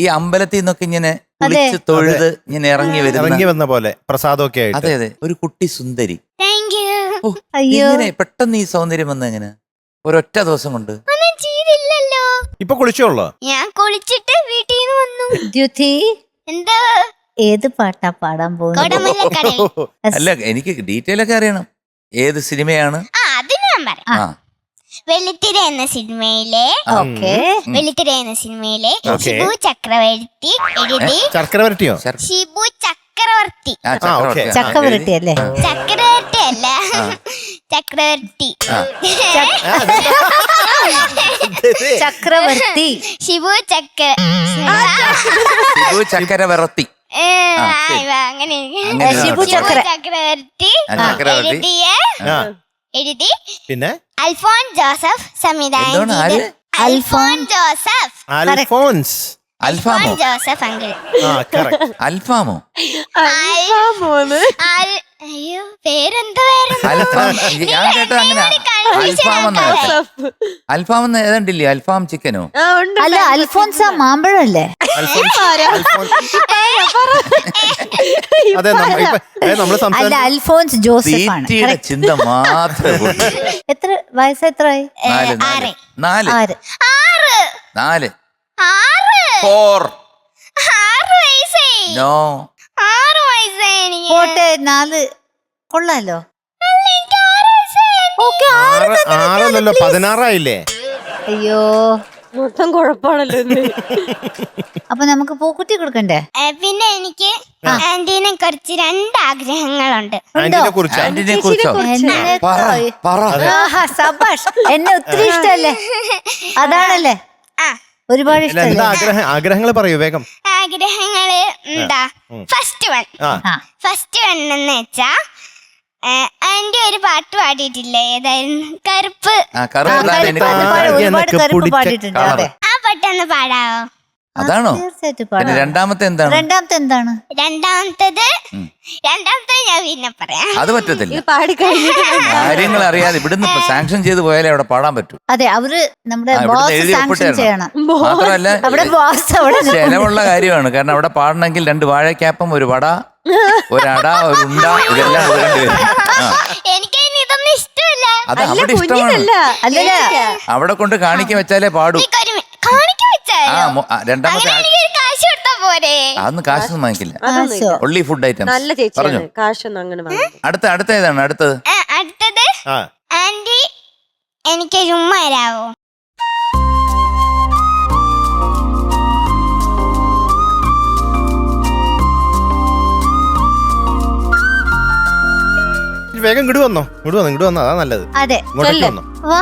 ഈ അമ്പലത്തിൽ നിന്നൊക്കെ ഇങ്ങനെ കുളിച്ച് തൊഴുത് ഇങ്ങനെ ഇറങ്ങി വന്ന പോലെ പ്രസാദമൊക്കെ ആയിട്ട്. അതെ അതെ, ഒരു കുട്ടി സുന്ദരി. അയ്യോ ഇങ്ങനെ പെട്ടെന്ന് ഈ സൗന്ദര്യം വന്ന എങ്ങനെ ഒരൊറ്റ ദിവസം കൊണ്ട്? ഇപ്പൊ കുളിച്ചോളൂ? ഞാൻ കുളിച്ചിട്ട് വീട്ടിൽ നിന്ന് വന്നു. ദ്യുതി എന്താ ഏത് പാട്ടാ പാടാൻ പോകുന്നത്? അല്ല, എനിക്ക് ഡീറ്റെയിൽ ഒക്കെ അറിയണം. ഏത് സിനിമയാണ്? അത് ഞാൻ പറയാം. വെള്ളിത്തിര എന്ന സിനിമയിലെ വെള്ളിത്തിര എന്ന സിനിമയിലെ ഷിബു ചക്രവർത്തി എഴുതി. ചക്രവർത്തിയോ? ഷിബു ചക്രവർത്തി. ചക്രവർത്തി അല്ലേ? ചക്രവർത്തി അല്ല, ചക്രവർത്തി. ചക്രവർത്തി. ഷിബു ചക്രവർത്തി. അങ്ങനെ ഷിബു ചക്രവർത്തി എഴുതി. പിന്നെ അൽഫോൺ ജോസഫ് സംവിധാനം ചെയ്ത്. അൽഫോൺ ജോസഫ്. അൽഫാമോ? ജോസഫ് അങ്കിൾ. അൽഫാമോ? അയ്യോ, പേരെന്തായിരുന്നു? ഞാൻ കേട്ടത് അങ്ങനെ. അൽഫാം ഏതാണ്ടില്ലേ? അൽഫാം ചിക്കനോ? അല്ല, അൽഫോൻസ മാമ്പഴല്ലേ? അല്ല, അൽഫോൻസ് ജോസഫ് ആണ്. ചിന്ത മാത്രമേ. എത്ര വയസ്സ്? എത്രയായി? 4 പോട്ടെ, 4 കൊള്ളാലോ. 16 അയ്യോ, മൊത്തം കുഴപ്പമാണല്ലോ. അപ്പൊ നമുക്ക് പൂക്കുട്ടി കൊടുക്കണ്ടേ? പിന്നെ എനിക്ക് ആന്റീനെ കുറിച്ച് 2 ആഗ്രഹങ്ങളുണ്ട്. സബാഷ്, എന്നെ ഒത്തിരി ഇഷ്ടല്ലേ? അതാണല്ലേ? ഒരുപാട് ഇഷ്ടം. ആഗ്രഹങ്ങൾ പറയൂ വേഗം. ആഗ്രഹങ്ങള് എന്താ? ഫസ്റ്റ് വൺ എന്ന് വെച്ചാ ആന്റി ഒരു പാട്ട് പാടിയിട്ടില്ലേ? ഏതായിരുന്നു? കറുപ്പ്. ഒരുപാട് കറുപ്പ് പാടിയിട്ടുണ്ട്. ആ പാട്ടൊന്ന് പാടാവോ? അതാണോ? തീർച്ചയായിട്ടും പാടാം. രണ്ടാമത്തെ എന്താണ്? രണ്ടാമത്തത് ഞാൻ പിന്നെ പറയാം. അത് പറ്റത്തില്ല. കാര്യങ്ങൾ അറിയാതെ ഇവിടുന്ന് സാങ്ഷൻ ചെയ്ത് പോയാലേ അവിടെ പാടാൻ പറ്റൂ. അതെ, അവര് നമ്മുടെ ബോസ് സാങ്ഷൻ ചെയ്യണം. മാത്രമല്ല ചെലവുള്ള കാര്യമാണ്. കാരണം അവിടെ പാടണമെങ്കിൽ 2 വാഴക്കാപ്പം, ഒരു വട, ഒരു അട, ഒരു ഉണ്ട, ഇതെല്ലാം കൊടുക്കേണ്ടി വരും. എനിക്ക് ഇതൊന്നും ഇഷ്ടമല്ല. അത് അവിടെ ഇഷ്ടമാണ്. അവിടെ കൊണ്ട് കാണിക്കാൻ വെച്ചാലേ പാടൂ. രണ്ടാമത്തെ അതൊന്നും കാശൊന്നും വാങ്ങിക്കില്ല. Only food item. നല്ല ചേച്ചിയാണ്, കാശൊന്നും അങ്ങനെ വാങ്ങില്ല. അടുത്ത ഏതാണ്? അടുത്തത് ആന്റി എനിക്കൊരു ഉമ്മ തരാവോ? വേഗം ഇങ്ങോട്ട് വന്നോ. അതാ നല്ലത്. അതെ, ഇങ്ങോട്ടേക്ക് വന്നോ. വാ.